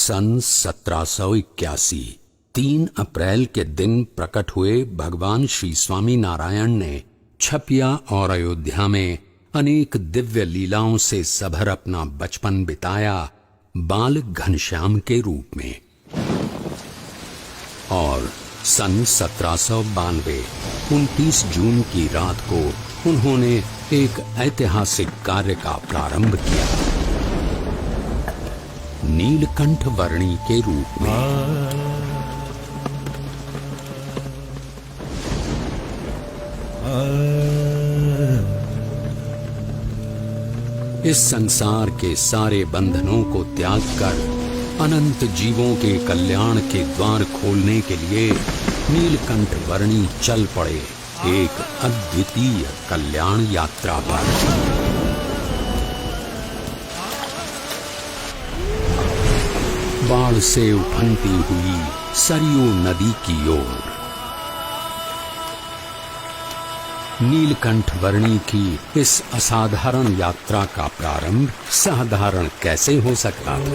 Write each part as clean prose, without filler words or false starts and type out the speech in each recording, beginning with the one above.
सन 1781 3 अप्रैल के दिन प्रकट हुए भगवान श्री स्वामी नारायण ने छपिया और अयोध्या में अनेक दिव्य लीलाओं से सभर अपना बचपन बिताया, बाल घनश्याम के रूप में। और सन 1792 29 जून की रात को उन्होंने एक ऐतिहासिक कार्य का प्रारंभ किया, नीलकंठ वर्णी के रूप में। इस संसार के सारे बंधनों को त्याग कर अनंत जीवों के कल्याण के द्वार खोलने के लिए नीलकंठ वर्णी चल पड़े एक अद्वितीय कल्याण यात्रा पर। बाढ़ से उफनती हुई सरयू नदी की ओर नीलकंठ वर्णी की इस असाधारण यात्रा का प्रारंभ साधारण कैसे हो सकता था।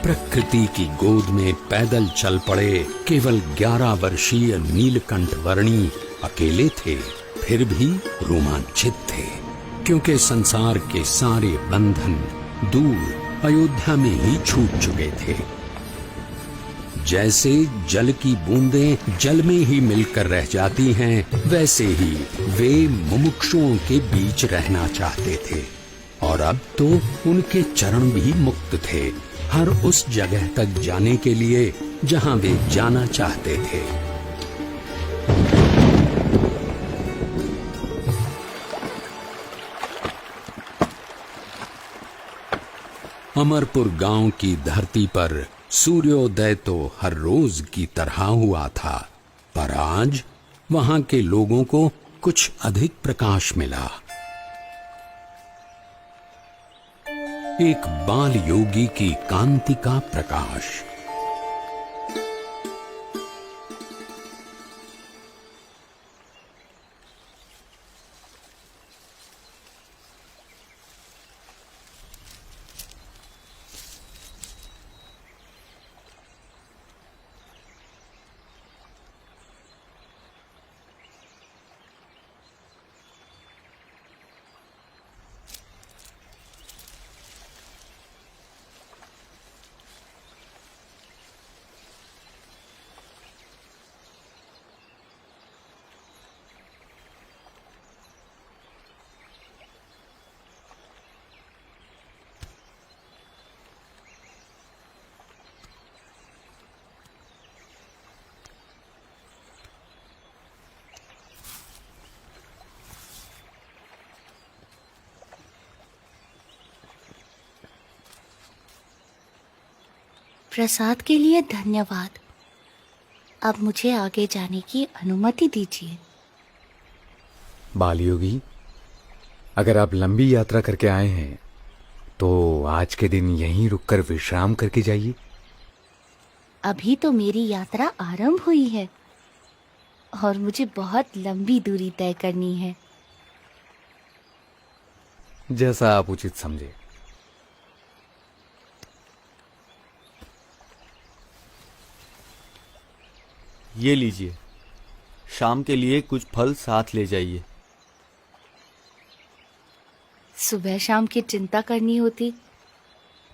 प्रकृति की गोद में पैदल चल पड़े केवल 11 वर्षीय नीलकंठ वर्णी अकेले थे, फिर भी रोमांचित थे, क्योंकि संसार के सारे बंधन दूर अयोध्या में ही छूट चुके थे। जैसे जल की बूंदें जल में ही मिलकर रह जाती हैं, वैसे ही वे मुमुक्षुओं के बीच रहना चाहते थे। और अब तो उनके चरण भी मुक्त थे, हर उस जगह तक जाने के लिए जहां वे जाना चाहते थे। अमरपुर गांव की धरती पर सूर्योदय तो हर रोज की तरह हुआ था, पर आज वहां के लोगों को कुछ अधिक प्रकाश मिला। एक बाल योगी की कांति का प्रकाश। प्रसाद के लिए धन्यवाद। अब मुझे आगे जाने की अनुमति दीजिए। बालयोगी, अगर आप लंबी यात्रा करके आए हैं तो आज के दिन यहीं रुककर विश्राम करके जाइए। अभी तो मेरी यात्रा आरंभ हुई है और मुझे बहुत लंबी दूरी तय करनी है। जैसा आप उचित समझे। ये लीजिए, शाम के लिए कुछ फल साथ ले जाइए। सुबह शाम की चिंता करनी होती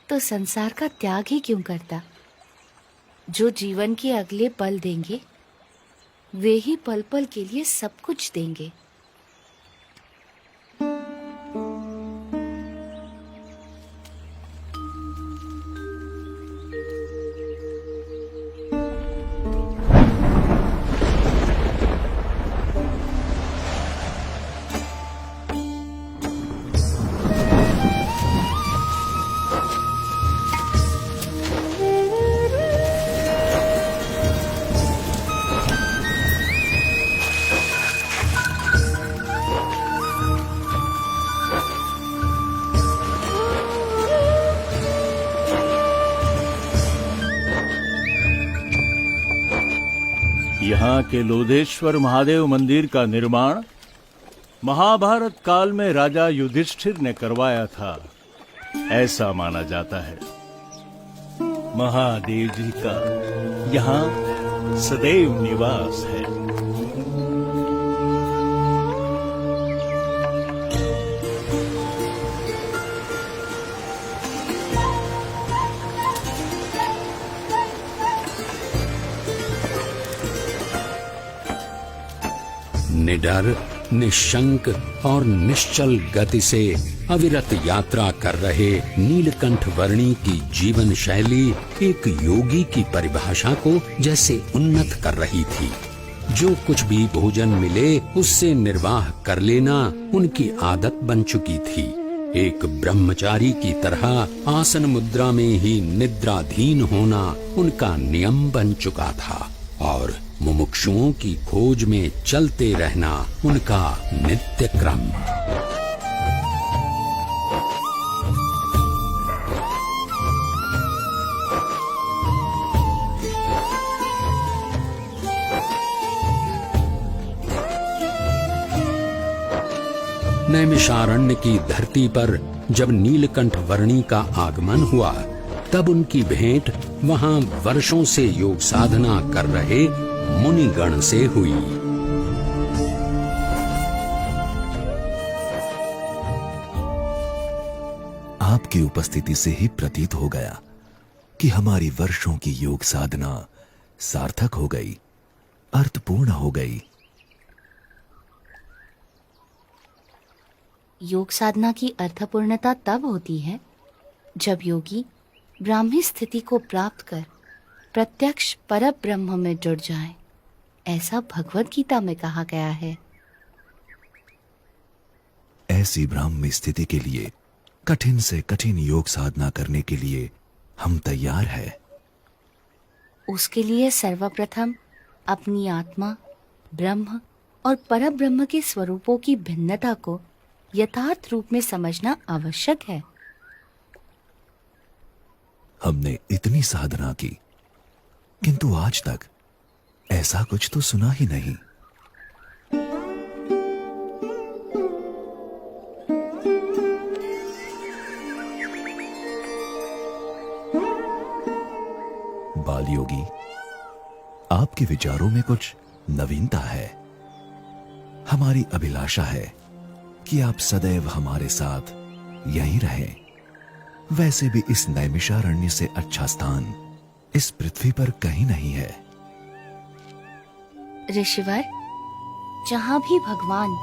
तो संसार का त्याग ही क्यों करता। जो जीवन के अगले पल देंगे वे ही पल पल के लिए सब कुछ देंगे। यहाँ के लोधेश्वर महादेव मंदिर का निर्माण महाभारत काल में राजा युधिष्ठिर ने करवाया था, ऐसा माना जाता है। महादेव जी का यहाँ सदैव निवास है। निडर, निशंक और निश्चल गति से अविरत यात्रा कर रहे नीलकंठ वर्णी की जीवन शैली एक योगी की परिभाषा को जैसे उन्नत कर रही थी। जो कुछ भी भोजन मिले उससे निर्वाह कर लेना उनकी आदत बन चुकी थी। एक ब्रह्मचारी की तरह आसन मुद्रा में ही निद्राधीन होना उनका नियम बन चुका था और मुमुक्षुओं की खोज में चलते रहना उनका नित्य क्रम। नैमिषारण्य की धरती पर जब नीलकंठ वर्णी का आगमन हुआ तब उनकी भेंट वहां वर्षों से योग साधना कर रहे मुनिगण से हुई। आपकी उपस्थिति से ही प्रतीत हो गया कि हमारी वर्षों की योग साधना सार्थक हो गई, अर्थपूर्ण हो गई। योग साधना की अर्थपूर्णता तब होती है जब योगी ब्राह्मी स्थिति को प्राप्त कर प्रत्यक्ष परब्रह्म में जुड़ जाए। ऐसा भगवत गीता में कहा गया है। ऐसी ब्राह्मी स्थिति के लिए कठिन से कठिन योग साधना करने के लिए हम तैयार हैं। उसके लिए सर्वप्रथम अपनी आत्मा, ब्रह्म और परब्रह्म के स्वरूपों की भिन्नता को यथार्थ रूप में समझना आवश्यक है। हमने इतनी साधना की किंतु आज तक ऐसा कुछ तो सुना ही नहीं। बाल योगी, आपके विचारों में कुछ नवीनता है। हमारी अभिलाषा है कि आप सदैव हमारे साथ यहीं रहें। वैसे भी इस नैमिषारण्य से अच्छा स्थान इस पृथ्वी पर कहीं नहीं है। ऋषिवर, जहां भी भगवान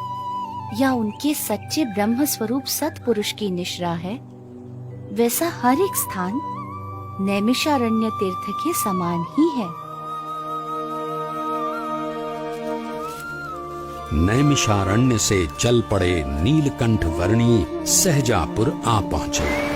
या उनके सच्चे ब्रह्म स्वरूप सत्पुरुष की निश्रा है, वैसा हर एक स्थान नैमिषारण्य तीर्थ के समान ही है। नैमिषारण्य से चल पड़े नीलकंठ वर्णी सहजापुर आ पहुंचे।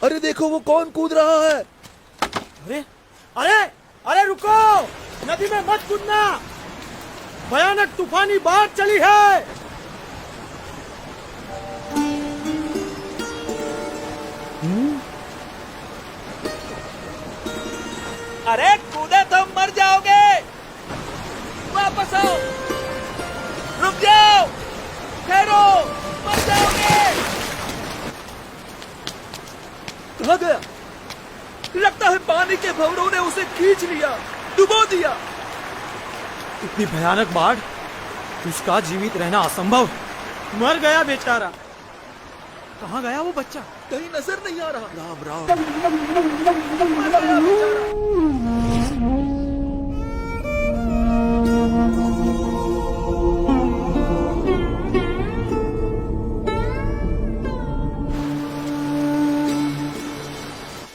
अरे देखो वो कौन कूद रहा है। अरे अरे अरे रुको, नदी में मत कूदना, भयानक तूफानी बाढ़ चली है। अरे गया। लगता है पानी के भंवरों ने उसे खींच लिया, डुबो दिया। इतनी भयानक बाढ़, उसका जीवित रहना असंभव। मर गया बेचारा। कहाँ गया वो बच्चा? कहीं नजर नहीं आ रहा। राम राम।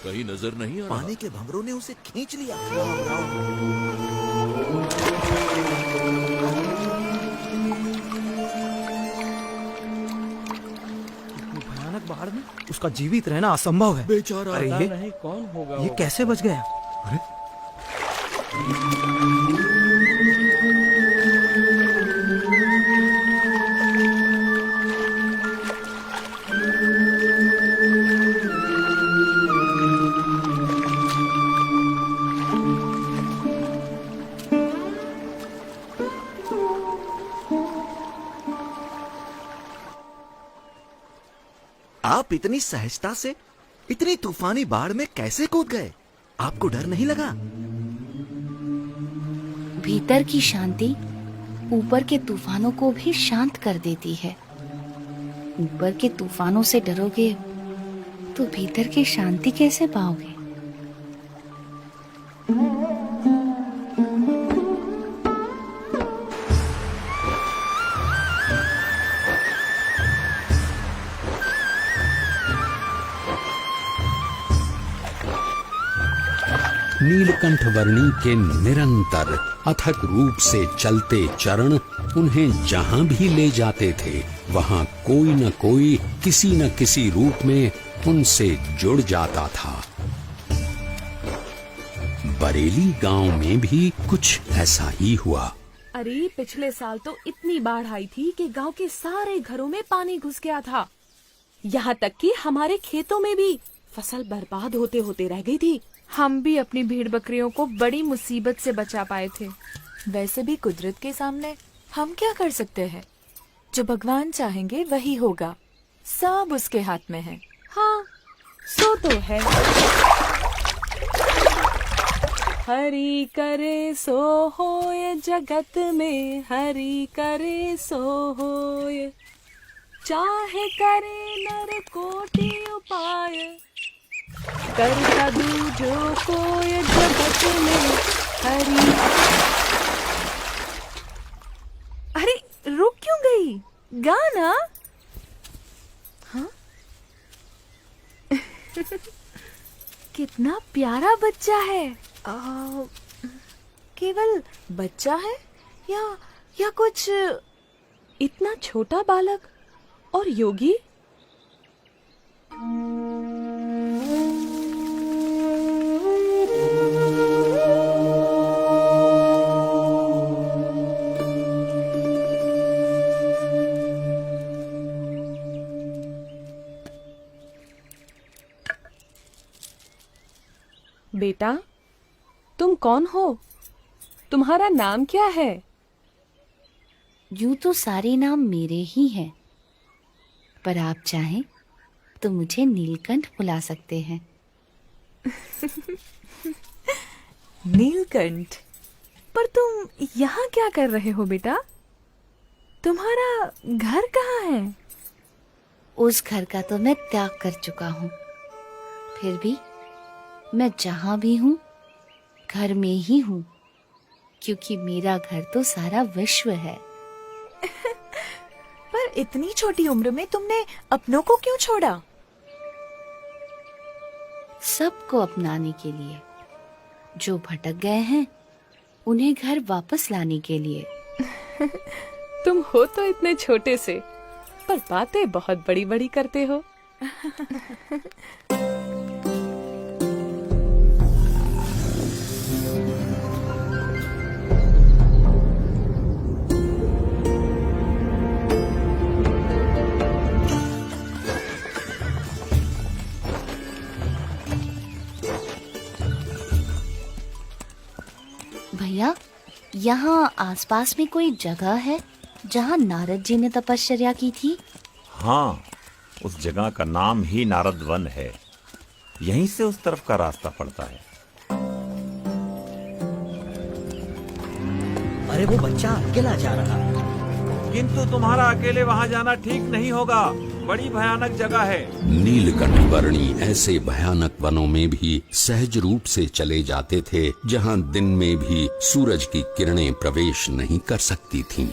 कहीं नजर नहीं आ रहा। पानी के भंवरों ने उसे खींच लिया। इतनी भयानक बाढ़ में उसका जीवित रहना असंभव है। बेचारा। अरे ये नहीं कौन होगा ये कैसे बच गया? आप इतनी सहजता से इतनी तूफानी बाढ़ में कैसे कूद गए? आपको डर नहीं लगा? भीतर की शांति ऊपर के तूफानों को भी शांत कर देती है। ऊपर के तूफानों से डरोगे तो भीतर की शांति कैसे पाओगे? नीलकंठ वर्णी के निरंतर अथक रूप से चलते चरण उन्हें जहां भी ले जाते थे, वहां कोई न कोई किसी न किसी रूप में उनसे जुड़ जाता था। बरेली गांव में भी कुछ ऐसा ही हुआ। अरे पिछले साल तो इतनी बाढ़ आई थी कि गांव के सारे घरों में पानी घुस गया था। यहाँ तक कि हमारे खेतों में भी फसल बर्बाद होते होते रह गई थी। हम भी अपनी भेड़ बकरियों को बड़ी मुसीबत से बचा पाए थे। वैसे भी कुदरत के सामने हम क्या कर सकते हैं? जो भगवान चाहेंगे वही होगा। सब उसके हाथ में है। हाँ, सो तो है। हरि करे सो होय जगत में, हरि करे सो होय। चाहे करे नर कोटि उपाय, कर कदू जो कोय जगत में हरि। अरे रुक क्यों गई? गाना। हाँ? कितना प्यारा बच्चा है। केवल बच्चा है या कुछ? इतना छोटा बालक और योगी। बेटा, तुम कौन हो? तुम्हारा नाम क्या है? यूं तो सारे नाम मेरे ही हैं, पर आप चाहें तो मुझे नीलकंठ बुला सकते हैं। नीलकंठ? पर तुम यहाँ क्या कर रहे हो बेटा? तुम्हारा घर कहाँ है? उस घर का तो मैं त्याग कर चुका हूँ। फिर भी मैं जहाँ भी हूँ घर में ही हूँ, क्योंकि मेरा घर तो सारा विश्व है। पर इतनी छोटी उम्र में तुमने अपनों को क्यों छोड़ा? सबको अपनाने के लिए। जो भटक गए हैं उन्हें घर वापस लाने के लिए। तुम हो तो इतने छोटे से, पर बातें बहुत बड़ी बड़ी करते हो। भैया, यहाँ आसपास में कोई जगह है जहाँ नारद जी ने तपश्चर्या की थी? हाँ, उस जगह का नाम ही नारद वन है। यहीं से उस तरफ का रास्ता पड़ता है। अरे वो बच्चा अकेला जा रहा है। किंतु तुम्हारा अकेले वहाँ जाना ठीक नहीं होगा, बड़ी भयानक जगह है। नीलकंठ वर्णी ऐसे भयानक वनों में भी सहज रूप से चले जाते थे जहाँ दिन में भी सूरज की किरणें प्रवेश नहीं कर सकती थीं।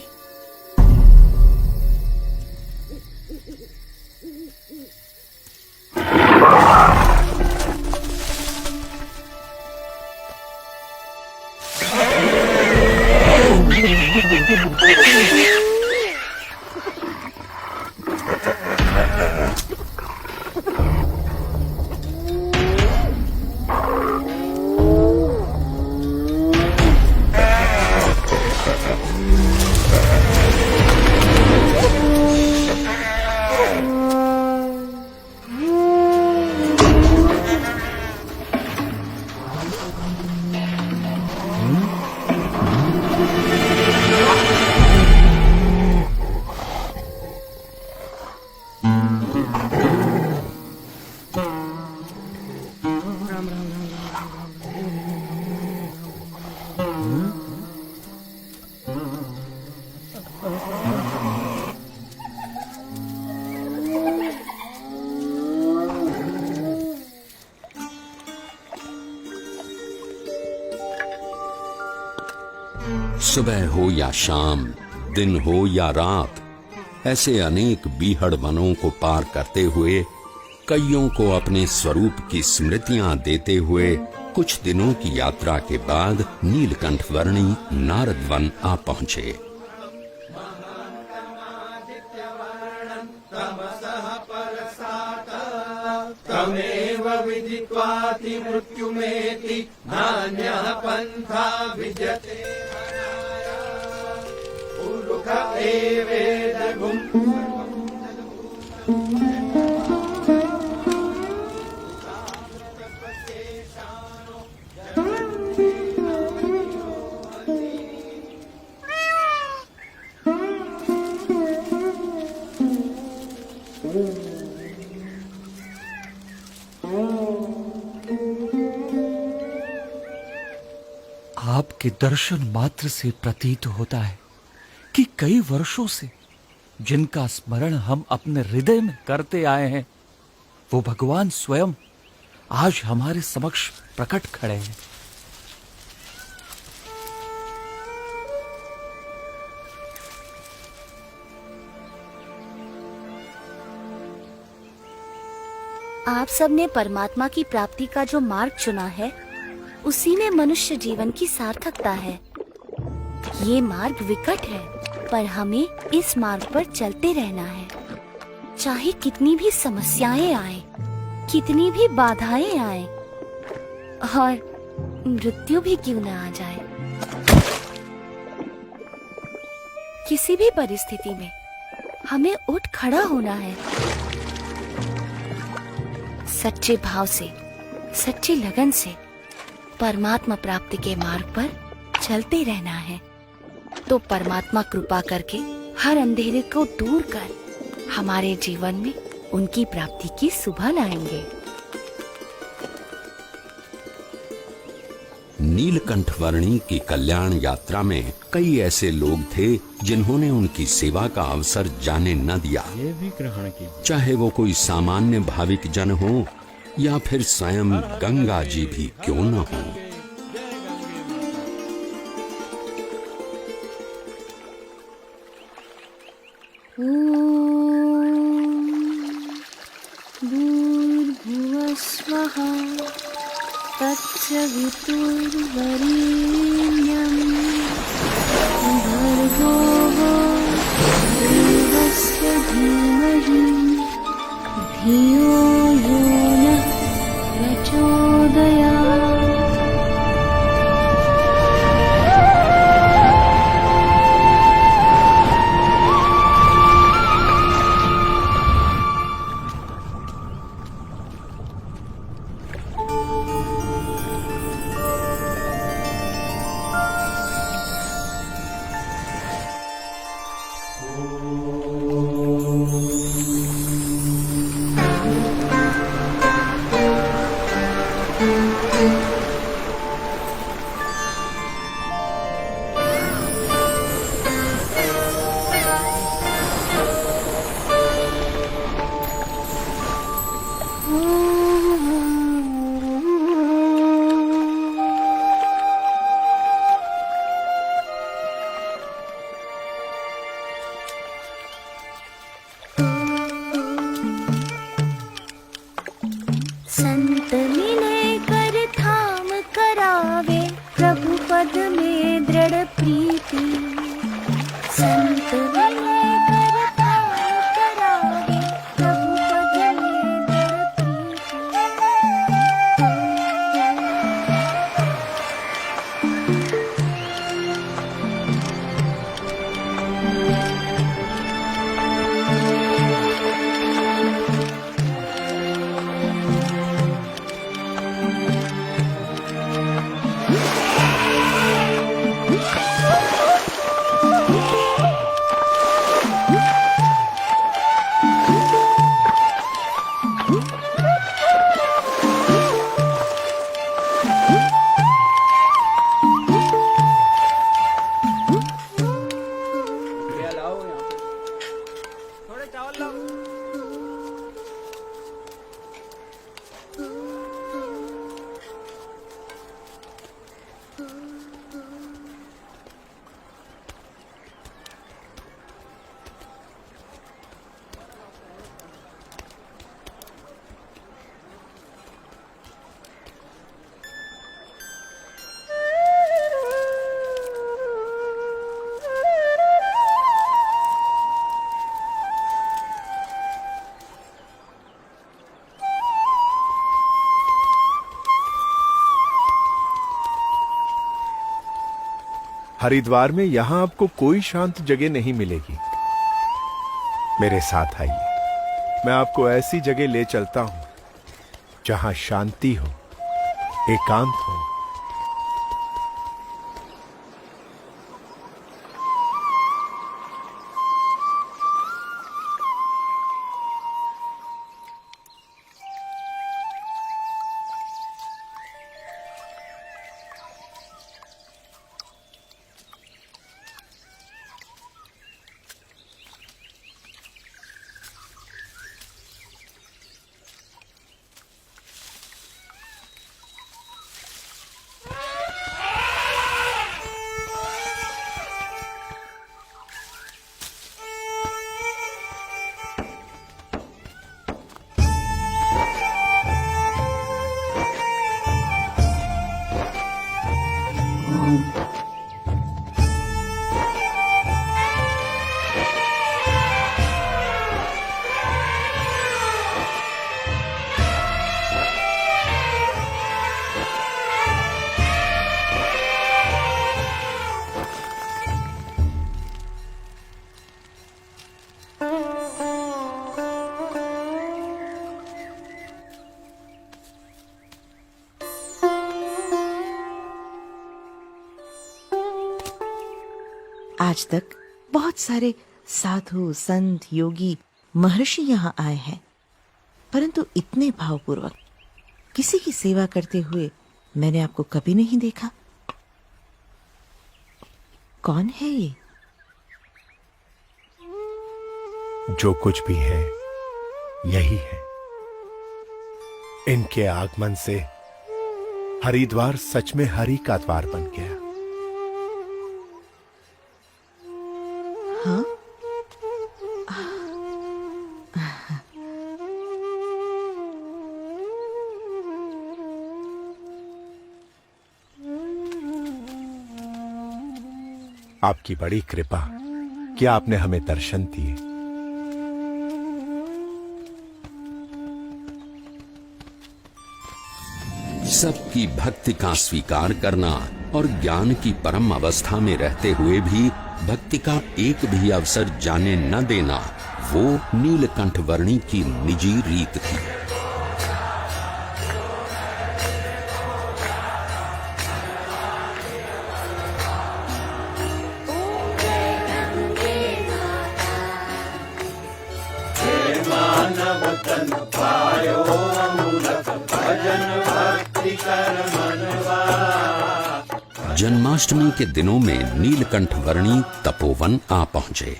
सुबह हो या शाम, दिन हो या रात, ऐसे अनेक बीहड़ वनों को पार करते हुए, कईयों को अपने स्वरूप की स्मृतियां देते हुए कुछ दिनों की यात्रा के बाद नीलकंठ वर्णी नारद वन आ पहुंचे। तमेव विदित्वाति मृत्युमेति नान्यः पन्था विद्यते पुरुष एवेदगुं। आपके दर्शन मात्र से प्रतीत होता है कि कई वर्षों से जिनका स्मरण हम अपने हृदय में करते आए हैं, वो भगवान स्वयं आज हमारे समक्ष प्रकट खड़े हैं। आप सबने परमात्मा की प्राप्ति का जो मार्ग चुना है, उसी में मनुष्य जीवन की सार्थकता है। ये मार्ग विकट है, पर हमें इस मार्ग पर चलते रहना है। चाहे कितनी भी समस्याएं आए, कितनी भी बाधाएं आए, और मृत्यु भी क्यों न आ जाए, किसी भी परिस्थिति में हमें उठ खड़ा होना है। सच्चे भाव से, सच्ची लगन से परमात्मा प्राप्ति के मार्ग पर चलते रहना है, तो परमात्मा कृपा करके हर अंधेरे को दूर कर हमारे जीवन में उनकी प्राप्ति की सुबह लाएंगे। नीलकंठ वर्णी की कल्याण यात्रा में कई ऐसे लोग थे जिन्होंने उनकी सेवा का अवसर जाने न दिया। ये भी ग्रहण की, चाहे वो कोई सामान्य भाविक जन हो या फिर स्वयं गंगा जी भी क्यों न हो। भूर्भुवः स्वः तत्सवितुर्वरेण्यं भर्गो देवस्य धीमहि धियो यो नः प्रचोदयात्। हरिद्वार में यहां आपको कोई शांत जगह नहीं मिलेगी। मेरे साथ आइए, मैं आपको ऐसी जगह ले चलता हूं जहां शांति हो, एकांत हो। आज तक बहुत सारे साधु, संत, योगी, महर्षि यहाँ आए हैं, परंतु इतने भावपूर्वक किसी की सेवा करते हुए मैंने आपको कभी नहीं देखा। कौन है ये? जो कुछ भी है यही है। इनके आगमन से हरिद्वार सच में हरि का द्वार बन गया। हाँ? आपकी बड़ी कृपा कि आपने हमें दर्शन दिए। सबकी भक्ति का स्वीकार करना और ज्ञान की परम अवस्था में रहते हुए भी भक्ति का एक भी अवसर जाने न देना, वो नीलकंठ वर्णी की निजी रीत थी। जन्माष्टमी के दिनों में नीलकंठ वर्णी तपोवन आ पहुंचे।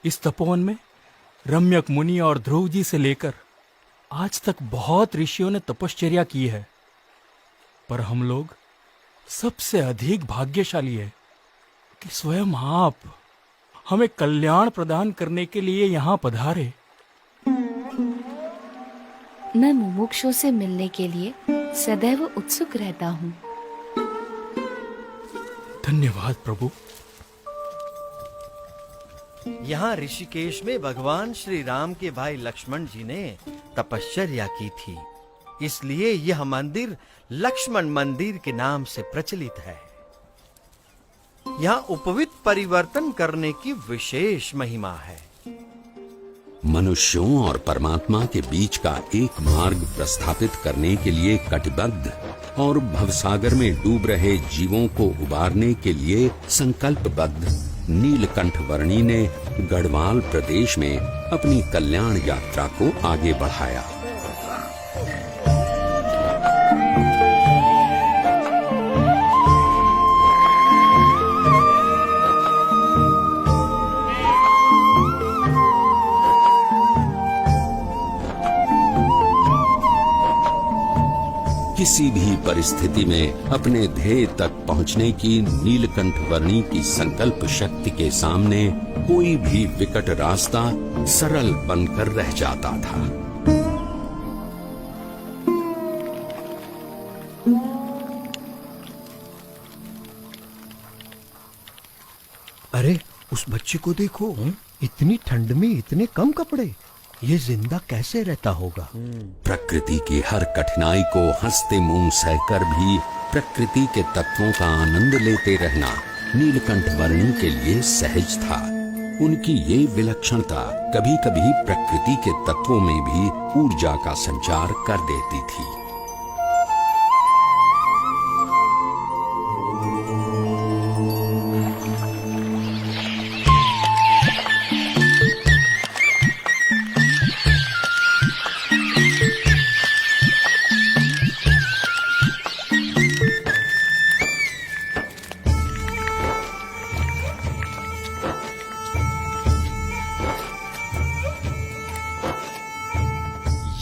इस तपोवन में रम्यक मुनि और ध्रुव जी से लेकर आज तक बहुत ऋषियों ने तपश्चर्या की है, पर हम लोग सबसे अधिक भाग्यशाली है कि स्वयं आप हमें कल्याण प्रदान करने के लिए यहाँ पधारे। मैं मुमुक्षु से मिलने के लिए सदैव उत्सुक रहता हूँ। धन्यवाद प्रभु। यहाँ ऋषिकेश में भगवान श्री राम के भाई लक्ष्मण जी ने तपश्चर्या की थी, इसलिए यह मंदिर लक्ष्मण मंदिर के नाम से प्रचलित है। यहाँ उपवित परिवर्तन करने की विशेष महिमा है। मनुष्यों और परमात्मा के बीच का एक मार्ग प्रस्थापित करने के लिए कटिबद्ध और भवसागर में डूब रहे जीवों को उबारने के लिए संकल्पबद्ध नीलकंठ वर्णी ने गढ़वाल प्रदेश में अपनी कल्याण यात्रा को आगे बढ़ाया। किसी भी परिस्थिति में अपने ध्येय तक पहुंचने की नीलकंठ वर्णी की संकल्प शक्ति के सामने कोई भी विकट रास्ता सरल बनकर रह जाता था। अरे उस बच्चे को देखो, इतनी ठंड में इतने कम कपड़े, ये जिंदा कैसे रहता होगा? प्रकृति की हर कठिनाई को हंसते मुंह सहकर भी प्रकृति के तत्वों का आनंद लेते रहना नीलकंठ वर्णी के लिए सहज था। उनकी ये विलक्षणता कभी कभी प्रकृति के तत्वों में भी ऊर्जा का संचार कर देती थी।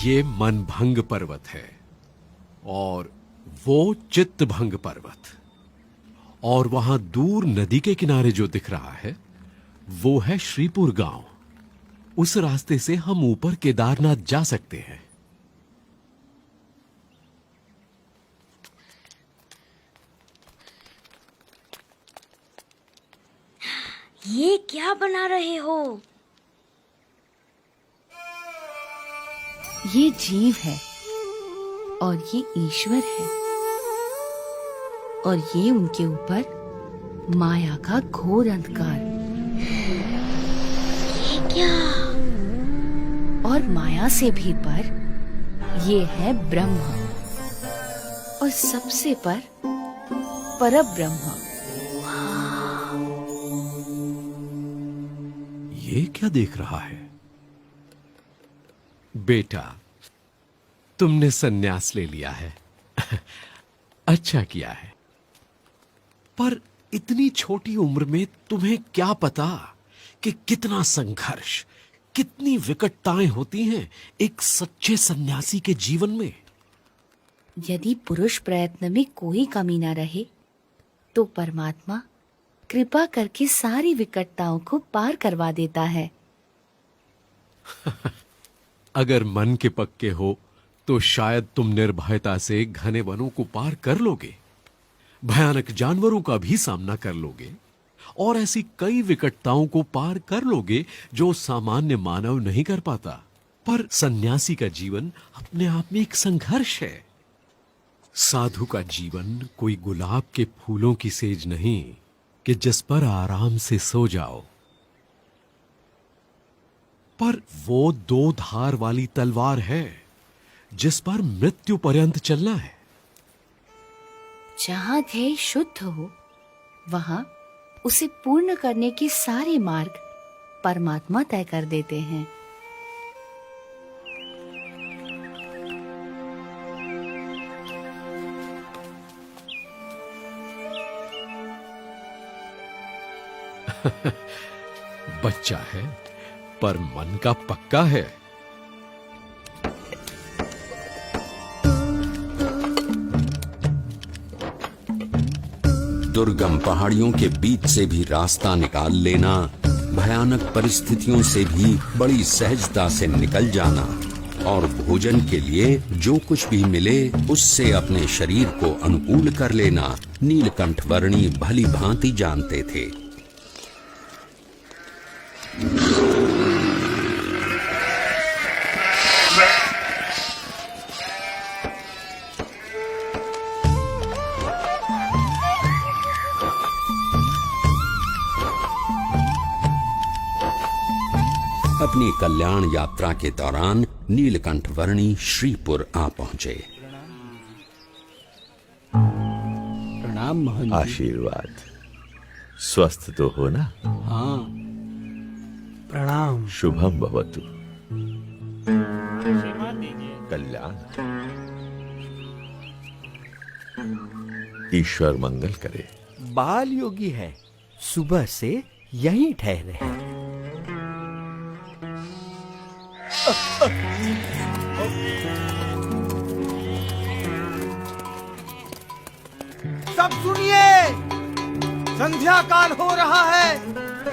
ये मनभंग पर्वत है और वो चित्तभंग पर्वत, और वहां दूर नदी के किनारे जो दिख रहा है वो है श्रीपुर गांव। उस रास्ते से हम ऊपर केदारनाथ जा सकते हैं। ये क्या बना रहे हो? ये जीव है और ये ईश्वर है, और ये उनके ऊपर माया का घोर अंधकार। ये क्या? और माया से भी पर ये है ब्रह्म, और सबसे पर परब्रह्म। ये क्या देख रहा है? बेटा, तुमने सन्यास ले लिया है। अच्छा किया है, पर इतनी छोटी उम्र में तुम्हें क्या पता कि कितना संघर्ष, कितनी विकटताएं होती हैं एक सच्चे सन्यासी के जीवन में। यदि पुरुष प्रयत्न में कोई कमी न रहे तो परमात्मा कृपा करके सारी विकटताओं को पार करवा देता है। अगर मन के पक्के हो तो शायद तुम निर्भयता से घने वनों को पार कर लोगे, भयानक जानवरों का भी सामना कर लोगे, और ऐसी कई विकटताओं को पार कर लोगे जो सामान्य मानव नहीं कर पाता। पर सन्यासी का जीवन अपने आप में एक संघर्ष है। साधु का जीवन कोई गुलाब के फूलों की सेज नहीं कि जिस पर आराम से सो जाओ, पर वो दो धार वाली तलवार है जिस पर मृत्यु पर्यंत चलना है। जहां ध्येय शुद्ध हो वहां उसे पूर्ण करने के सारे मार्ग परमात्मा तय कर देते हैं। बच्चा है पर मन का पक्का है। दुर्गम पहाड़ियों के बीच से भी रास्ता निकाल लेना, भयानक परिस्थितियों से भी बड़ी सहजता से निकल जाना, और भोजन के लिए जो कुछ भी मिले उससे अपने शरीर को अनुकूल कर लेना नीलकंठ वर्णी भली भांति जानते थे। अपनी कल्याण यात्रा के दौरान नीलकंठ वर्णी श्रीपुर आ पहुंचे। प्रणाम महंत। आशीर्वाद। स्वस्थ तो हो ना? हाँ, प्रणाम। शुभम भवतु। कल्याण। ईश्वर मंगल करे। बाल योगी है, सुबह से यहीं ठहरे हैं। सब सुनिए, संध्या काल हो रहा है,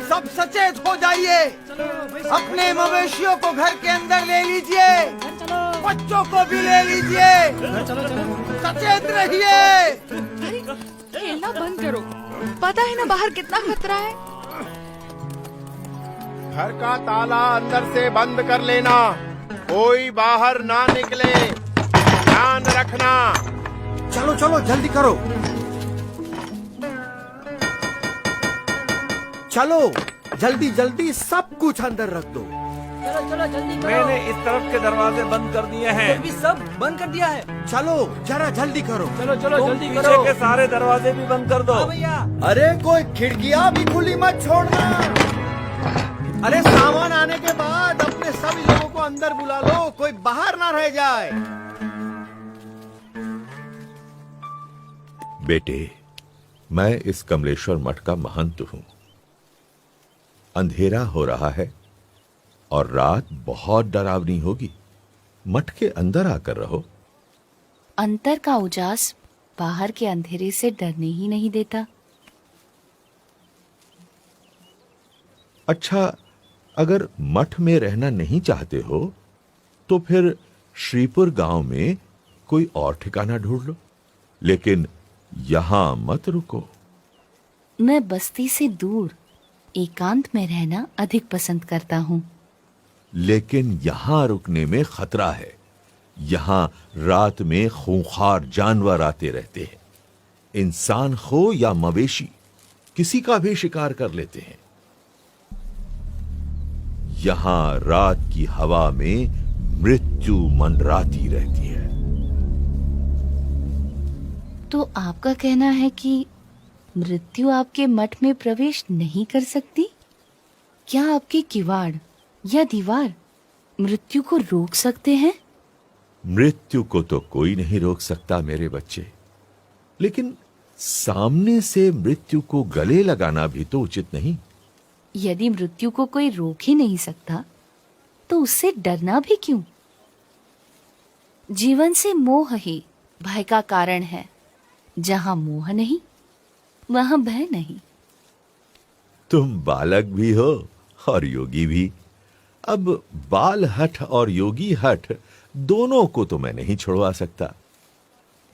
सब सचेत हो जाइए। अपने मवेशियों को घर के अंदर ले लीजिए, बच्चों को भी ले लीजिए, सचेत रहिए। खेलना बंद करो, पता है ना बाहर कितना खतरा है। घर का ताला अंदर से बंद कर लेना, कोई बाहर ना निकले, ध्यान रखना। चलो चलो जल्दी करो, चलो जल्दी जल्दी सब कुछ अंदर रख दो। चलो चलो जल्दी करो। मैंने इस तरफ के दरवाजे बंद कर दिए हैं। भी सब बंद कर दिया है। चलो जरा जल्दी करो। चलो चलो जल्दी करो। पीछे के सारे दरवाजे भी बंद कर दो। भैया, अरे कोई खिड़कियां भी खुली मत छोड़ना। अरे सामान आने के बाद अपने सभी लोगों को अंदर बुला लो, कोई बाहर ना रह जाए। बेटे, मैं इस कमलेश्वर मठ का महंत हूं। अंधेरा हो रहा है और रात बहुत डरावनी होगी। मठ के अंदर आकर रहो। अंतर का उजास बाहर के अंधेरे से डरने ही नहीं देता। अच्छा, अगर मठ में रहना नहीं चाहते हो तो फिर श्रीपुर गांव में कोई और ठिकाना ढूंढ लो, लेकिन यहां मत रुको। मैं बस्ती से दूर एकांत में रहना अधिक पसंद करता हूँ। लेकिन यहां रुकने में खतरा है। यहां रात में खूंखार जानवर आते रहते हैं। इंसान हो या मवेशी, किसी का भी शिकार कर लेते हैं। यहां रात की हवा में मृत्यु मंडराती रहती है। तो आपका कहना है कि मृत्यु आपके मठ में प्रवेश नहीं कर सकती? क्या आपके किवाड़ या दीवार मृत्यु को रोक सकते हैं? मृत्यु को तो कोई नहीं रोक सकता मेरे बच्चे, लेकिन सामने से मृत्यु को गले लगाना भी तो उचित नहीं। यदि मृत्यु को कोई रोक ही नहीं सकता तो उससे डरना भी क्यों? जीवन से मोह ही भय का कारण है। जहां मोह नहीं वहां भय नहीं। तुम बालक भी हो और योगी भी। अब बाल हठ और योगी हठ दोनों को तो मैं नहीं छुड़वा सकता।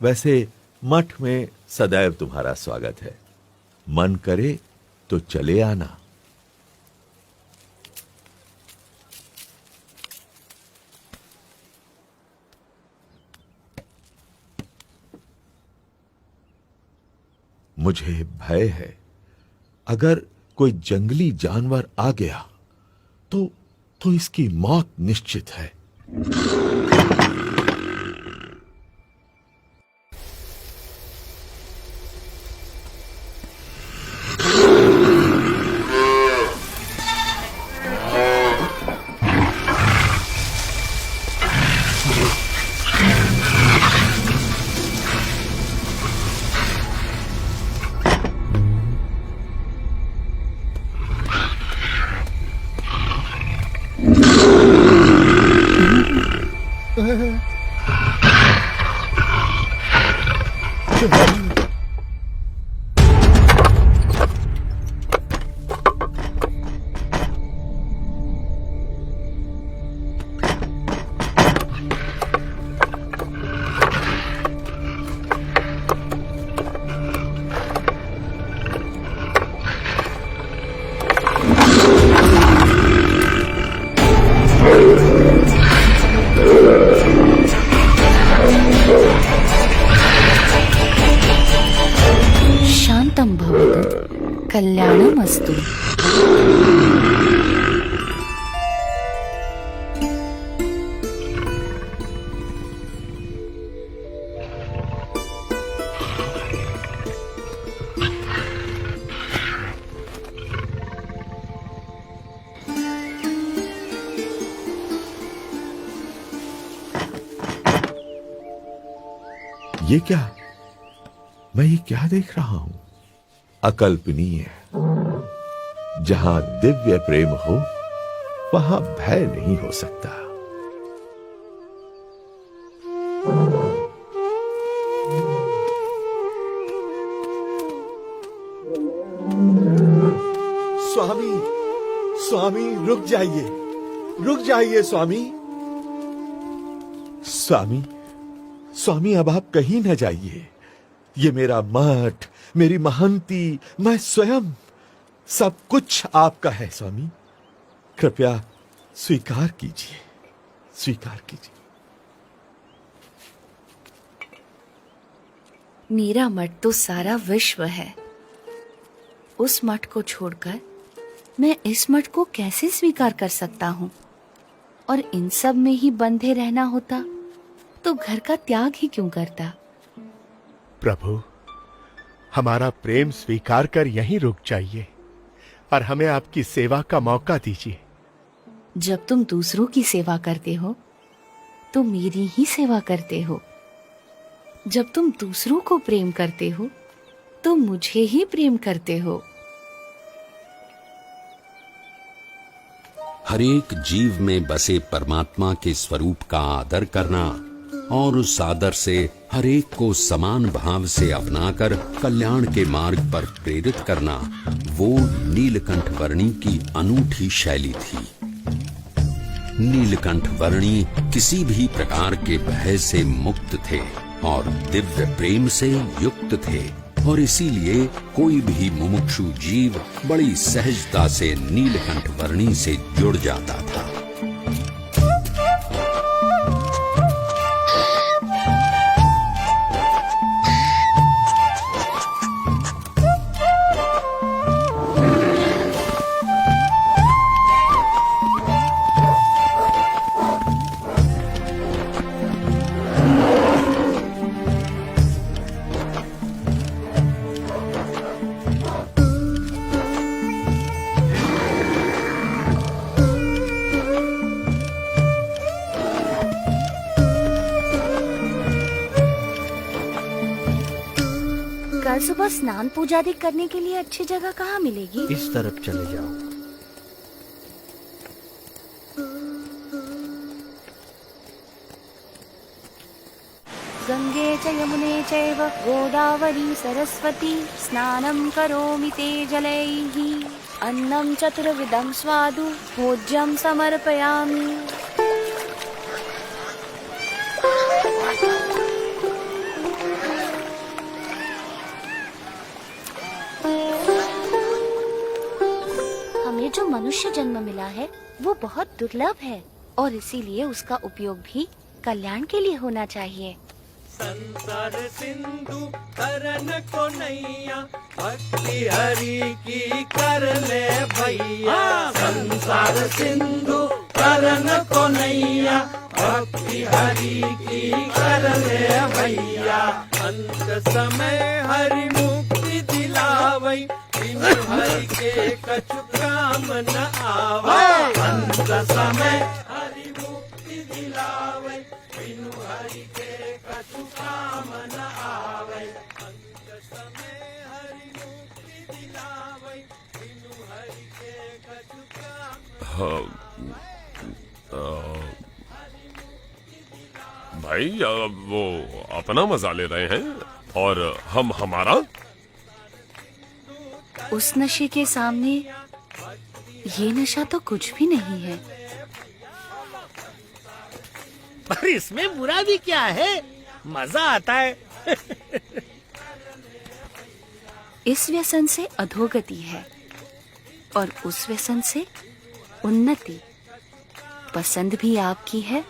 वैसे मठ में सदैव तुम्हारा स्वागत है। मन करे तो चले आना। मुझे भय है, अगर कोई जंगली जानवर आ गया तो इसकी मौत निश्चित है। शांतं भवतु, कल्याणमस्तु। ये क्या, मैं ये क्या देख रहा हूं? अकल्पनीय। जहां दिव्य प्रेम हो वहां भय नहीं हो सकता। स्वामी, स्वामी रुक जाइए स्वामी। स्वामी, स्वामी अब आप कहीं न जाइए। ये मेरा मठ, मेरी महंती, मैं स्वयं, सब कुछ आपका है स्वामी। कृपया स्वीकार कीजिए, स्वीकार कीजिए। मेरा मठ तो सारा विश्व है। उस मठ को छोड़कर मैं इस मठ को कैसे स्वीकार कर सकता हूँ? और इन सब में ही बंधे रहना होता तो घर का त्याग ही क्यों करता? प्रभु, हमारा प्रेम स्वीकार कर यहीं रुक जाइए और हमें आपकी सेवा का मौका दीजिए। जब तुम दूसरों की सेवा करते हो तो मेरी ही सेवा करते हो। जब तुम दूसरों को प्रेम करते हो तो मुझे ही प्रेम करते हो। हरेक जीव में बसे परमात्मा के स्वरूप का आदर करना और उस आदर से हरेक को समान भाव से अपनाकर कल्याण के मार्ग पर प्रेरित करना, वो नीलकंठ वर्णी की अनूठी शैली थी। नीलकंठ वर्णी किसी भी प्रकार के भय से मुक्त थे और दिव्य प्रेम से युक्त थे, और इसीलिए कोई भी मुमुक्षु जीव बड़ी सहजता से नीलकंठ वर्णी से जुड़ जाता था। कल सुबह स्नान पूजा आदि करने के लिए अच्छी जगह कहाँ मिलेगी? इस तरफ चले जाओ। गंगे च यमुने चैव गोदावरी सरस्वती स्नानं करोमि ते जलैः। अन्नं चतुर्विधं स्वादु भोज्यं समर्पयामि। हमें जो मनुष्य जन्म मिला है वो बहुत दुर्लभ है और इसीलिए उसका उपयोग भी कल्याण के लिए होना चाहिए। संसार सिंधु तरन को नैया, भक्ति हरि की कर ले भैया। संसार सिंधु तरन को नैया, भक्ति हरि की कर ले भैया। अंत समय हरि मुक्ति दिलावै, बिनु हरि के कछु काम न आवै। अंत समय हरि मुक्ति दिलावै, बिनु हरि के कछु काम न आवै। अंत समय हरि मुक्ति दिलावै, बिनु हरि के कछु काम। भाई वो अपना मजा ले रहे हैं और हम हमारा। उस नशे के सामने ये नशा तो कुछ भी नहीं है। पर इसमें बुरा भी क्या है, मजा आता है। इस व्यसन से अधोगति है और उस व्यसन से उन्नति। पसंद भी आपकी है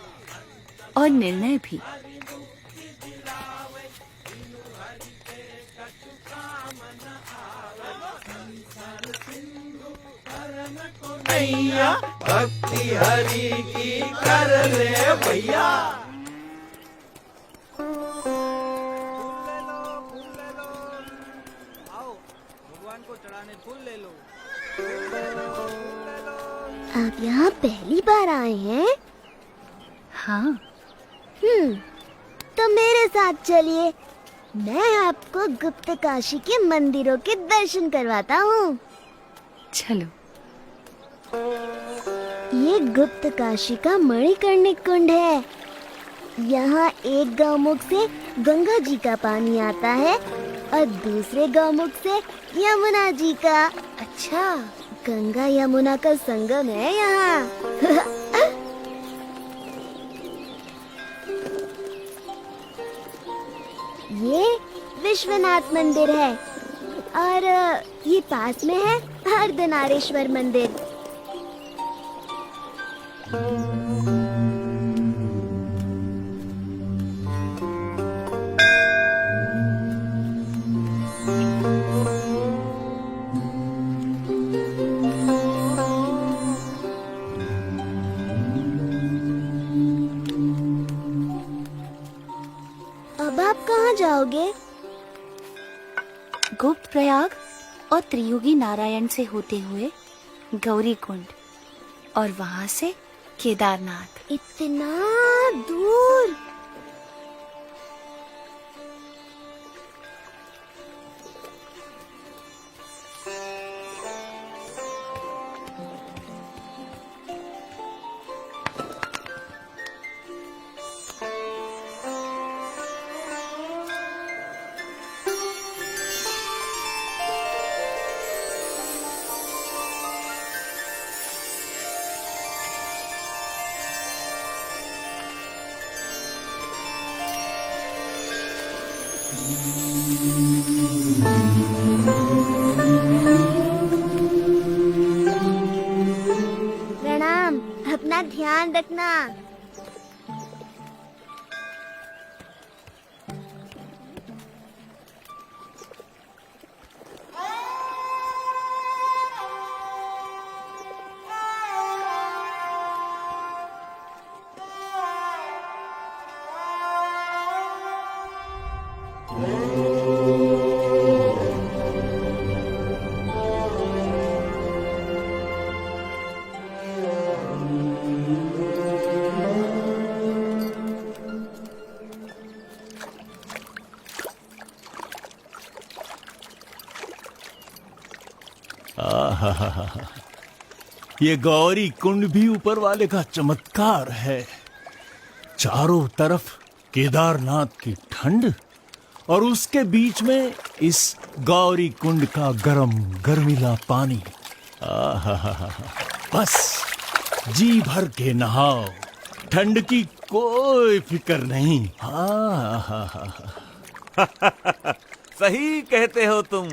और निर्णय भी। भैया भक्ति हरि की कर ले भैया। आओ भगवान को चढ़ाने फूल ले लो। आप यहाँ पहली बार आए हैं? हाँ। तो मेरे साथ चलिए, मैं आपको गुप्त काशी के मंदिरों के दर्शन करवाता हूँ। चलो। ये गुप्त काशी का मणिकर्णिक कुंड है। यहाँ एक गौमुख से गंगा जी का पानी आता है और दूसरे गौमुख से यमुना जी का। अच्छा, गंगा यमुना का संगम है यहाँ। ये विश्वनाथ मंदिर है और ये पास में है अर्धनारेश्वर मंदिर। अब आप कहाँ जाओगे? गुप्त प्रयाग और त्रियुगी नारायण से होते हुए गौरी कुंड और वहां से केदारनाथ। इतना दूर? प्रणाम, अपना ध्यान रखना। आहा, ये गौरी कुंड भी ऊपर वाले का चमत्कार है। चारों तरफ केदारनाथ की ठंड और उसके बीच में इस गौरी कुंड का गरम गर्मीला पानी। आहा, बस जी भर के नहाओ, ठंड की कोई फिक्र नहीं। सही कहते हो तुम।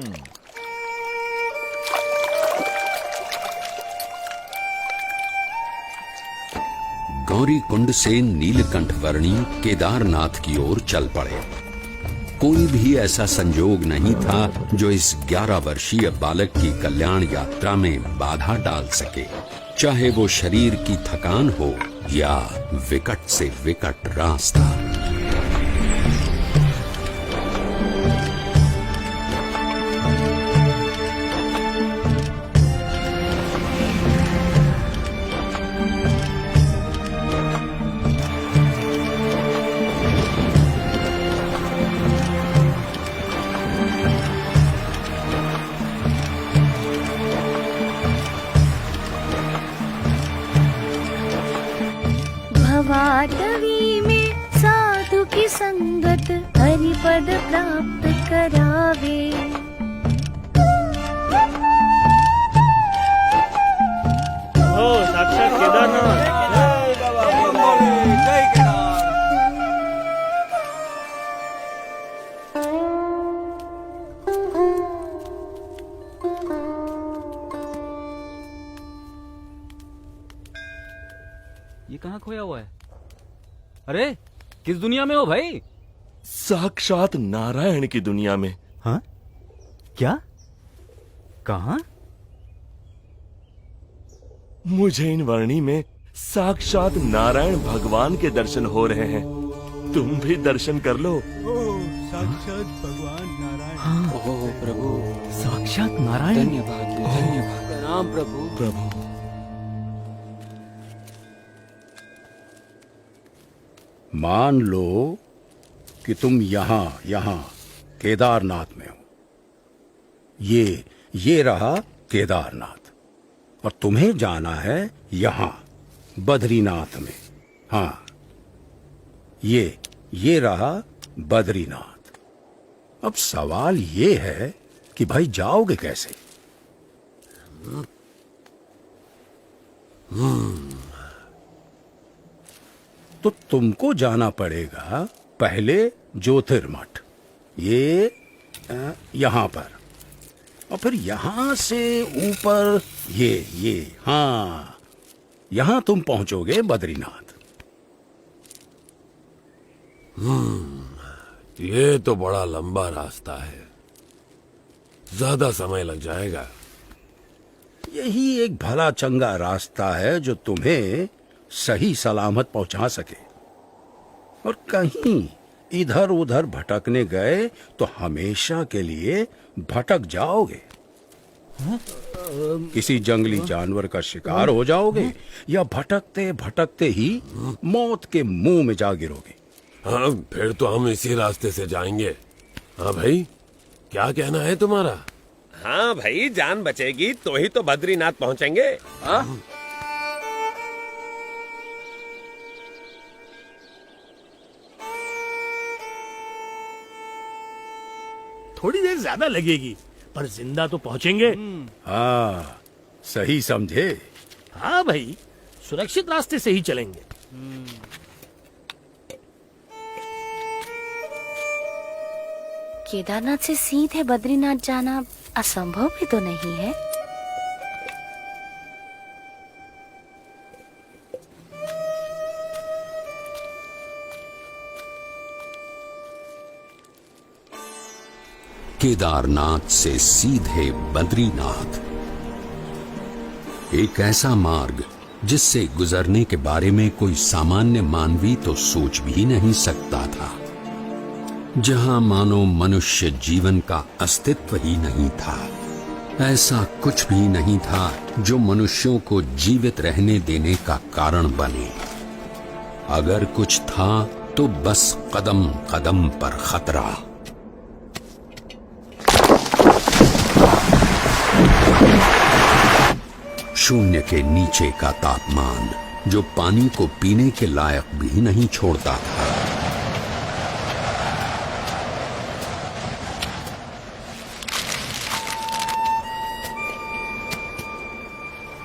गौरी कुंड से नीलकंठ वर्णी केदारनाथ की ओर चल पड़े। कोई भी ऐसा संजोग नहीं था जो इस 11 वर्षीय बालक की कल्याण यात्रा में बाधा डाल सके, चाहे वो शरीर की थकान हो या विकट से विकट रास्ता। भवाटवी में साधु की संगत हरि पद प्राप्त करावे। हो साक्षात केदारनाथ। ये कहाँ खोया हुआ है? अरे किस दुनिया में हो भाई? साक्षात नारायण की दुनिया में। हाँ? क्या? कहाँ? मुझे इन वर्णी में साक्षात नारायण भगवान के दर्शन हो रहे हैं। तुम भी दर्शन कर लो। साक्षात भगवान नारायण। हाँ। ओह प्रभु, साक्षात नारायण। धन्यवाद धन्यवाद। प्रणाम प्रभु। प्रभु मान लो कि तुम यहाँ केदारनाथ में हूं। ये रहा केदारनाथ, और तुम्हें जाना है यहां बद्रीनाथ में। हाँ, ये रहा बद्रीनाथ। अब सवाल ये है कि भाई जाओगे कैसे? तो तुमको जाना पड़ेगा पहले ज्योतिर्मठ, यहां पर, और फिर यहां से ऊपर हाँ, यहां तुम पहुंचोगे बद्रीनाथ। ये तो बड़ा लंबा रास्ता है, ज्यादा समय लग जाएगा। यही एक भला चंगा रास्ता है जो तुम्हें सही सलामत पहुंचा सके, और कहीं इधर उधर भटकने गए तो हमेशा के लिए भटक जाओगे। किसी जंगली जानवर का शिकार हो जाओगे, या भटकते भटकते ही मौत के मुंह में जा गिरोगे। हाँ, फिर तो हम इसी रास्ते से जाएंगे। हाँ भाई, क्या कहना है तुम्हारा? हाँ भाई, जान बचेगी तो ही तो बद्रीनाथ पहुंचेंगे। हाँ? थोड़ी देर ज्यादा लगेगी, पर जिंदा तो पहुंचेंगे। हाँ, सही समझे। हाँ भाई, सुरक्षित रास्ते से ही चलेंगे। केदारनाथ से सीधे बद्रीनाथ जाना असंभव भी तो नहीं है। केदारनाथ से सीधे बद्रीनाथ, एक ऐसा मार्ग जिससे गुजरने के बारे में कोई सामान्य मानवी तो सोच भी नहीं सकता था, जहां मानो मनुष्य जीवन का अस्तित्व ही नहीं था। ऐसा कुछ भी नहीं था जो मनुष्यों को जीवित रहने देने का कारण बने। अगर कुछ था तो बस कदम कदम पर खतरा। शून्य के नीचे का तापमान जो पानी को पीने के लायक भी नहीं छोड़ता था।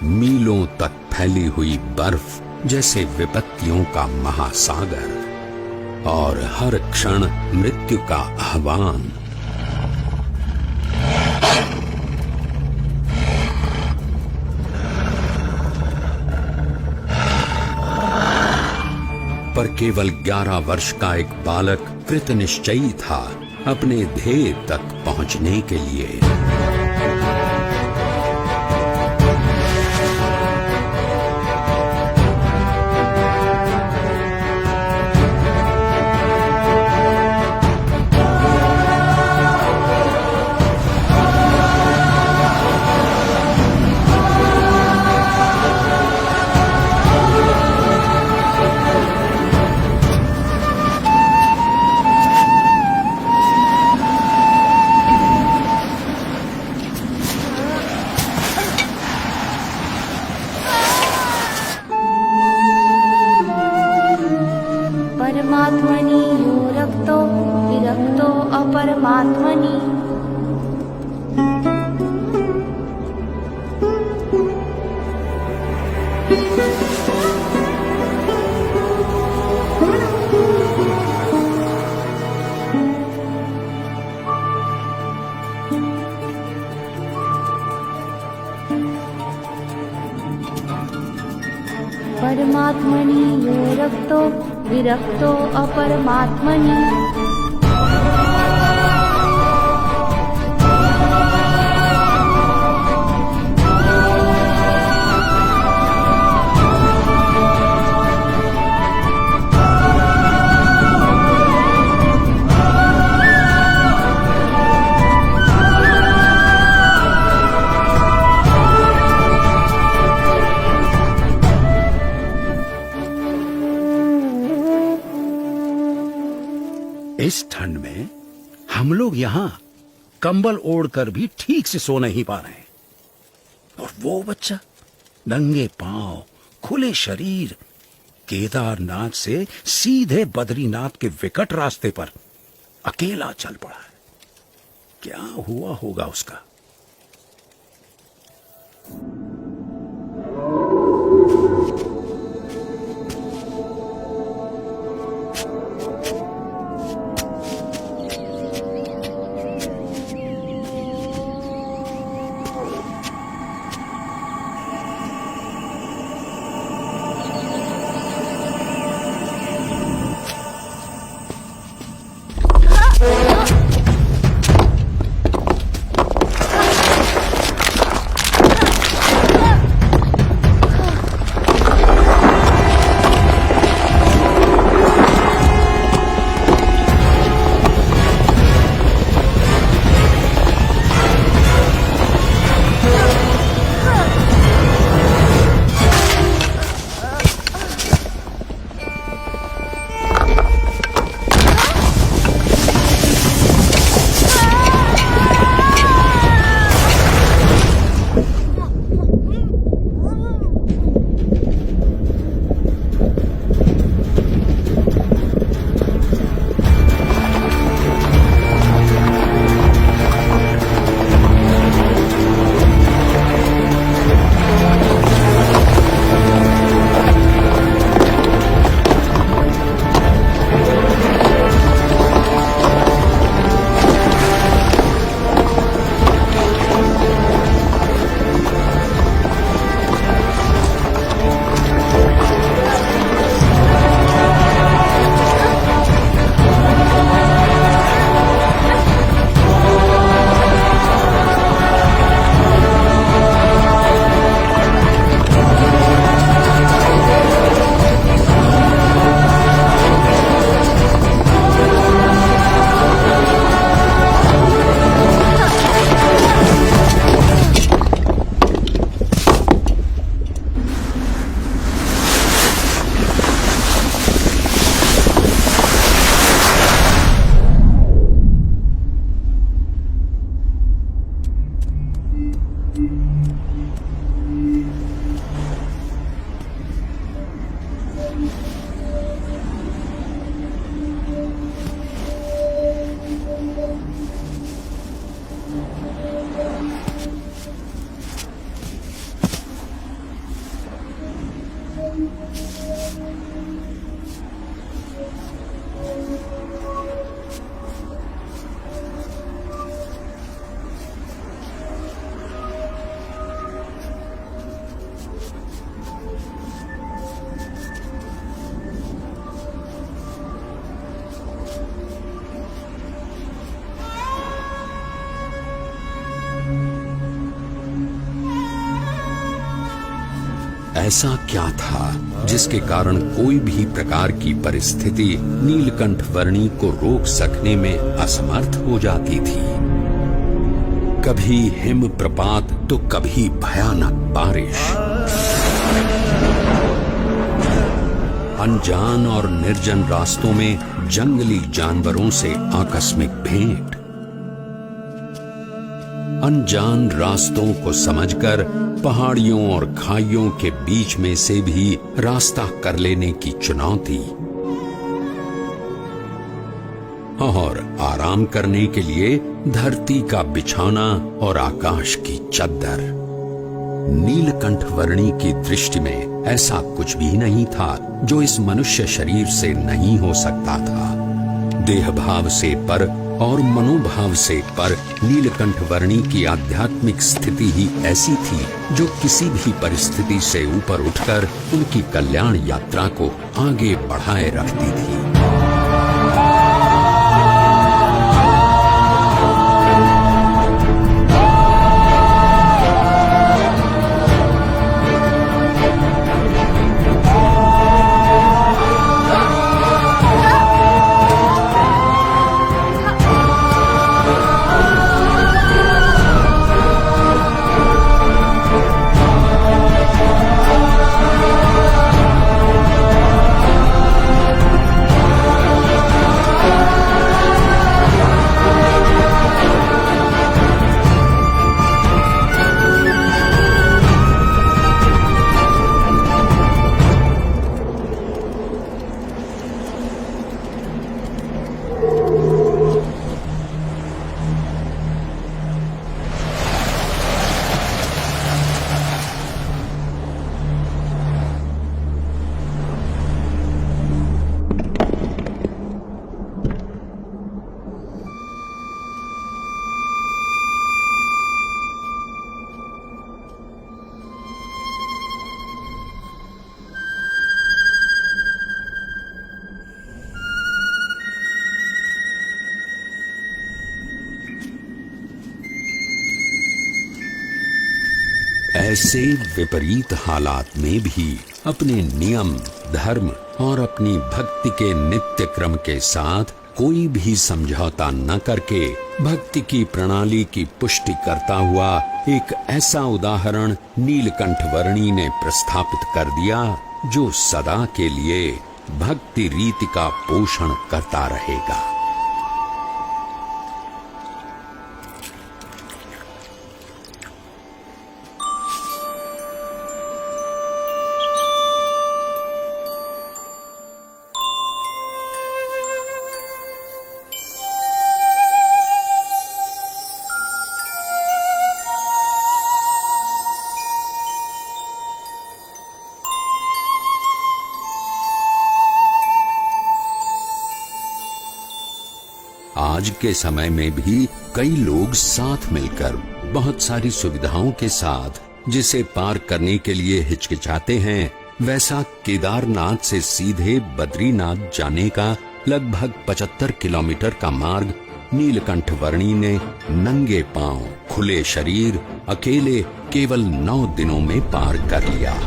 मीलों तक फैली हुई बर्फ जैसे विपत्तियों का महासागर, और हर क्षण मृत्यु का आह्वान। पर केवल 11 वर्ष का एक बालक कृत निश्चयी था अपने ध्येय तक पहुंचने के लिए। परमात्मनि यो रक्तो विरक्तो अपरमात्मनि। परमात्मनि यो रक्तो विरक्तो अपरमात्मनि। इस ठंड में हम लोग यहाँ कंबल ओढ़कर भी ठीक से सो नहीं पा रहे हैं, और वो बच्चा नंगे पांव, खुले शरीर, केदारनाथ से सीधे बद्रीनाथ के विकट रास्ते पर अकेला चल पड़ा है। क्या हुआ होगा उसका? ऐसा क्या था जिसके कारण कोई भी प्रकार की परिस्थिति नीलकंठ वर्णी को रोक सकने में असमर्थ हो जाती थी। कभी हिम प्रपात तो कभी भयानक बारिश, अनजान और निर्जन रास्तों में जंगली जानवरों से आकस्मिक भेंट, अनजान रास्तों को समझकर पहाड़ियों और खाइयों के बीच में से भी रास्ता कर लेने की चुनौती, और आराम करने के लिए धरती का बिछाना और आकाश की चद्दर। नीलकंठ वर्णी की दृष्टि में ऐसा कुछ भी नहीं था जो इस मनुष्य शरीर से नहीं हो सकता था। देह भाव से पर और मनोभाव से पर नीलकंठ वर्णी की आध्यात्मिक स्थिति ही ऐसी थी जो किसी भी परिस्थिति से ऊपर उठकर उनकी कल्याण यात्रा को आगे बढ़ाए रखती थी। ऐसे विपरीत हालात में भी अपने नियम, धर्म और अपनी भक्ति के नित्य क्रम के साथ कोई भी समझौता न करके भक्ति की प्रणाली की पुष्टि करता हुआ एक ऐसा उदाहरण नीलकंठ वर्णी ने प्रस्थापित कर दिया जो सदा के लिए भक्ति रीति का पोषण करता रहेगा। आज के समय में भी कई लोग साथ मिलकर बहुत सारी सुविधाओं के साथ जिसे पार करने के लिए हिचकिचाते हैं, वैसा केदारनाथ से सीधे बद्रीनाथ जाने का लगभग 75 किलोमीटर का मार्ग नीलकंठ वर्णी ने नंगे पांव, खुले शरीर, अकेले केवल 9 दिनों में पार कर लिया।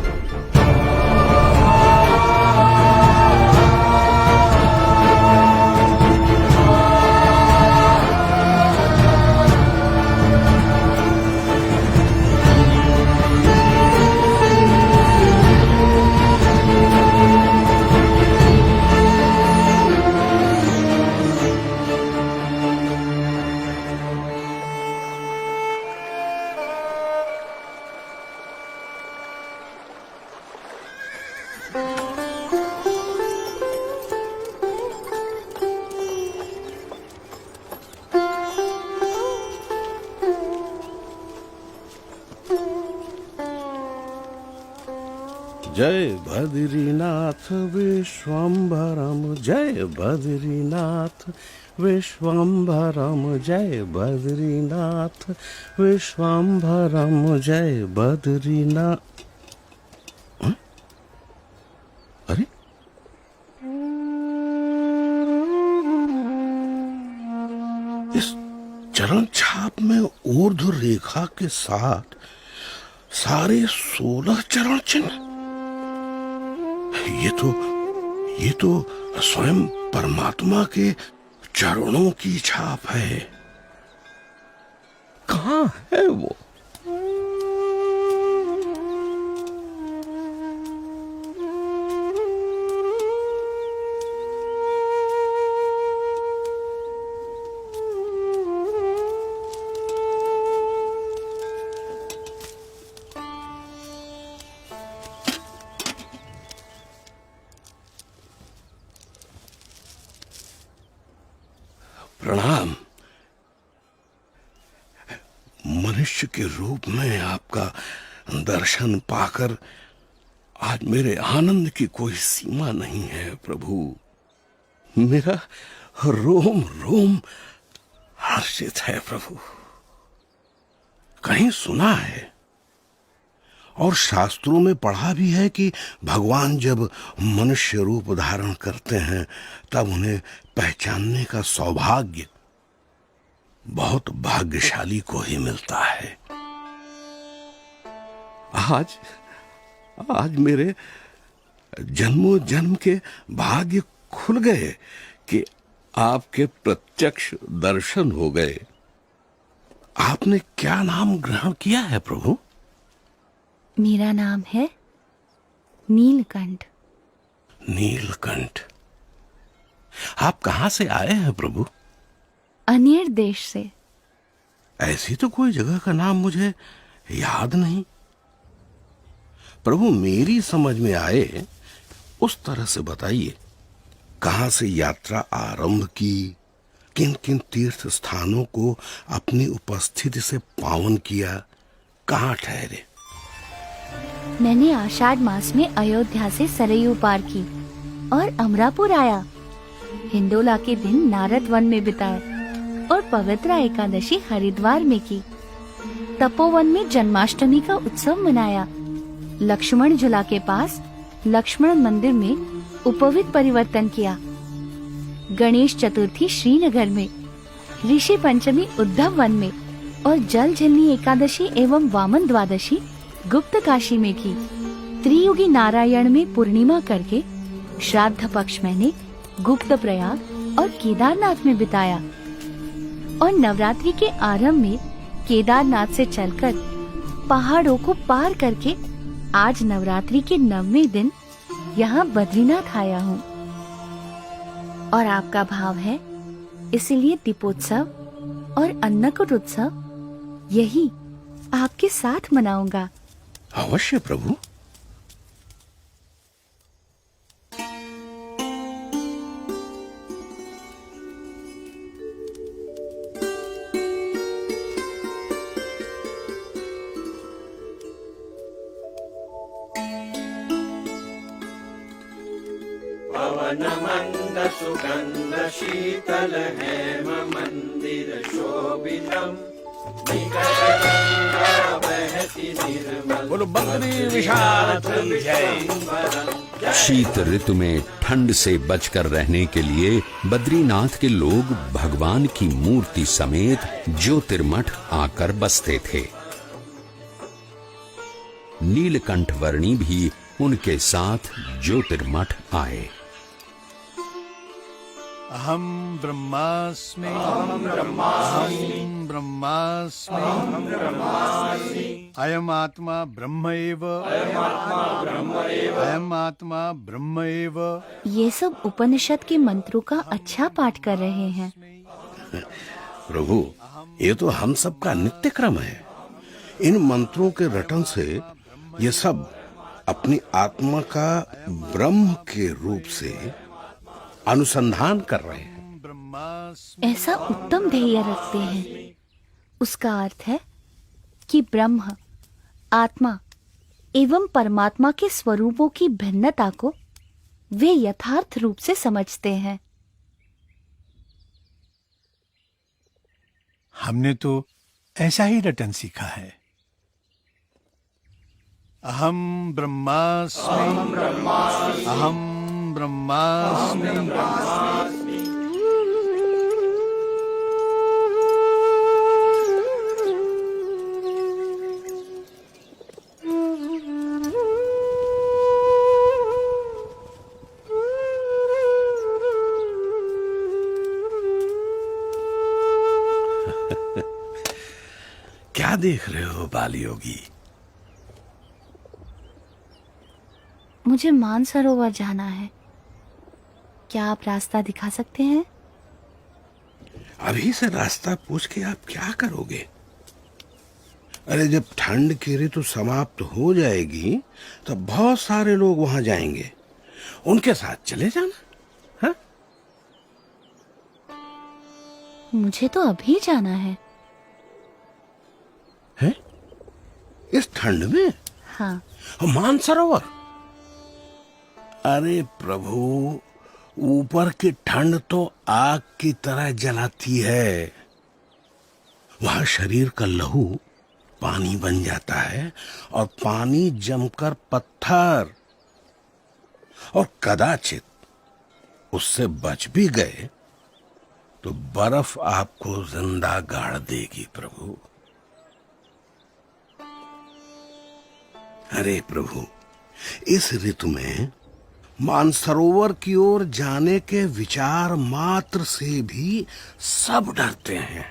जय बद्रीनाथ विश्वम्भरम, जय बद्रीनाथ विश्वम्भरम, जय बद्रीनाथ विश्वम्भरम, जय बद्रीनाथ। अरे इस चरण छाप में ऊर्ध्व रेखा के साथ सारे 16 चरण चिन्ह। ये तो स्वयं परमात्मा के चरणों की छाप है। कहाँ है वो? प्रणाम। मनुष्य के रूप में आपका दर्शन पाकर आज मेरे आनंद की कोई सीमा नहीं है प्रभु। मेरा रोम रोम हर्षित है प्रभु। कहीं सुना है और शास्त्रों में पढ़ा भी है कि भगवान जब मनुष्य रूप धारण करते हैं तब उन्हें पहचानने का सौभाग्य बहुत भाग्यशाली को ही मिलता है। आज मेरे जन्मों जन्म के भाग्य खुल गए कि आपके प्रत्यक्ष दर्शन हो गए। आपने क्या नाम ग्रहण किया है प्रभु? मेरा नाम है नीलकंठ। नीलकंठ। आप कहां से आए हैं प्रभु? अनेर देश से। ऐसी तो कोई जगह का नाम मुझे याद नहीं प्रभु। मेरी समझ में आए उस तरह से बताइए। कहां से यात्रा आरंभ की, किन किन तीर्थ स्थानों को अपनी उपस्थिति से पावन किया, कहां ठहरे? मैंने आषाढ़ मास में अयोध्या से सरयू पार की और अमरापुर आया। हिंडोला के दिन नारद वन में बिताए और पवित्र एकादशी हरिद्वार में की। तपोवन में जन्माष्टमी का उत्सव मनाया। लक्ष्मण झूला के पास लक्ष्मण मंदिर में उपवीत परिवर्तन किया। गणेश चतुर्थी श्रीनगर में, ऋषि पंचमी उद्धव वन में और जल झिलनी एकादशी एवं वामन द्वादशी गुप्त काशी में की। त्रियुगी नारायण में पूर्णिमा करके श्राद्ध पक्ष मैंने गुप्त प्रयाग और केदारनाथ में बिताया और नवरात्रि के आरंभ में केदारनाथ से चलकर पहाड़ों को पार करके आज नवरात्रि के 9वें दिन यहाँ बद्रीनाथ आया हूँ। और आपका भाव है, इसीलिए दीपोत्सव और अन्नकूट उत्सव यही आपके साथ मनाऊंगा। अवश्य प्रभु। पवन मंद सुगंध शीतल हेम मंदिर शोभितम बोलो बद्री विशाल की जय। शीत ऋतु में ठंड से बचकर रहने के लिए बद्रीनाथ के लोग भगवान की मूर्ति समेत ज्योतिर्मठ आकर बसते थे। नीलकंठ वर्णी भी उनके साथ ज्योतिर्मठ आए। अहम ब्रह्मास्मि अहम ब्रह्मास्मि अयम आत्मा ब्रह्म एव अयम आत्मा ब्रह्म एव। ये सब उपनिषद के मंत्रों का अच्छा पाठ कर रहे हैं। प्रभु, ये तो हम सब का नित्य क्रम है। इन मंत्रों के रटन से ये सब अपनी आत्मा का ब्रह्म के रूप से अनुसंधान कर रहे हैं। ऐसा उत्तम ध्येय रखते हैं। उसका अर्थ है कि ब्रह्म, आत्मा एवं परमात्मा के स्वरूपों की भिन्नता को वे यथार्थ रूप से समझते हैं। हमने तो ऐसा ही रटन सीखा है। अहम ब्रह्मास्मि अहम ब्रह्मास्मि। क्या देख रहे हो बालयोगी? मुझे मानसरोवर जाना है। क्या आप रास्ता दिखा सकते हैं? अभी से रास्ता पूछ के आप क्या करोगे? अरे जब ठंड की ऋतु समाप्त हो जाएगी तब बहुत सारे लोग वहां जाएंगे, उनके साथ चले जाना। हाँ? मुझे तो अभी जाना है। है? इस ठंड में? हाँ। मानसरोवर? अरे प्रभु, ऊपर की ठंड तो आग की तरह जलाती है। वहां शरीर का लहू पानी बन जाता है और पानी जमकर पत्थर, और कदाचित उससे बच भी गए तो बर्फ आपको जिंदा गाड़ देगी प्रभु। अरे प्रभु, इस ऋतु में मानसरोवर की ओर जाने के विचार मात्र से भी सब डरते हैं।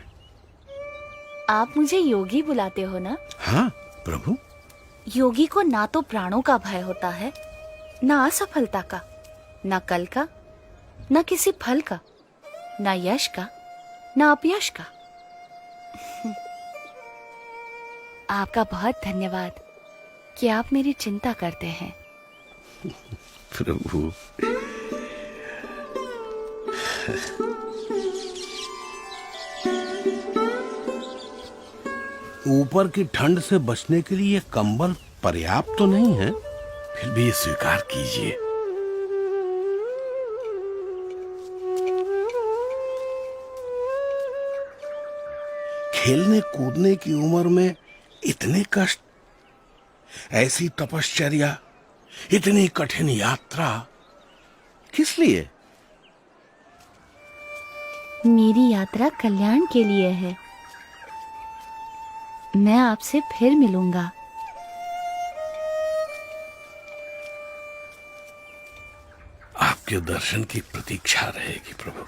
आप मुझे योगी बुलाते हो ना? हाँ प्रभु। योगी को ना तो प्राणों का भय होता है, ना असफलता का, ना कल का, ना किसी फल का, ना यश का, ना अपयश का। आपका बहुत धन्यवाद कि आप मेरी चिंता करते हैं। प्रभु, ऊपर की ठंड से बचने के लिए कंबल पर्याप्त तो नहीं है, फिर भी स्वीकार कीजिए। खेलने कूदने की उम्र में इतने कष्ट, ऐसी तपश्चर्या, इतनी कठिन यात्रा किस लिए? मेरी यात्रा कल्याण के लिए है। मैं आपसे फिर मिलूंगा। आपके दर्शन की प्रतीक्षा रहेगी प्रभु।